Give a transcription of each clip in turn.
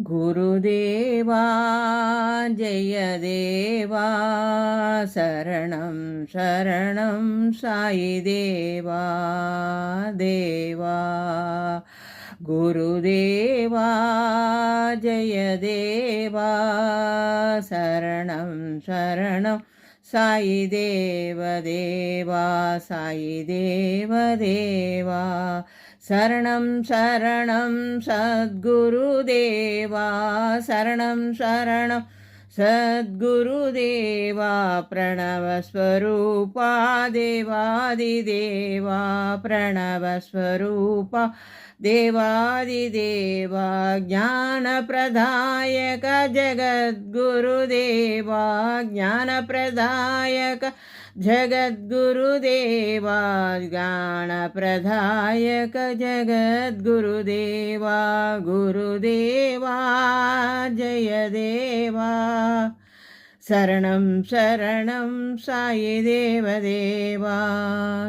गुरुदेवा जय देवा शरणं शरणं साई देवा देवा गुरुदेवा जय देवा शरणं शरणं साई देव देवा साई देव देवा शरणं शरणं सद्गुरुदेवा शरणं शरणं सद्गुरुदेवा प्रणवस्वरूपा देवादिदेवा प्रणवस्वरूपा देवादिदेवा ज्ञानप्रदायक जगद्गुरुदेवा ज्ञानप्रदायक जगद्गुरुदेवा ज्ञानप्रदायक जगद्गुरुदेवा गुरुदेवा जय देवा शरणं शरणं साई देवदेवा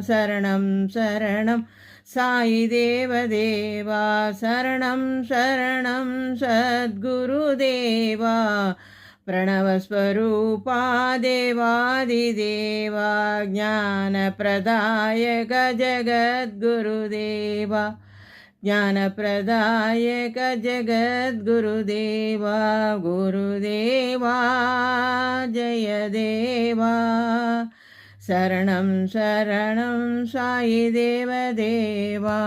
शरणं शरणं साई देवदेवा शरणं शरणं सद्गुरुदेवा प्रणवस्वरूपा देवादिदेवा ज्ञानप्रदायक जगद्गुरुदेवा ज्ञानप्रदायक जगद्गुरुदेवा गुरुदेवा जय देवा शरणं शरणं साई देवदेवा।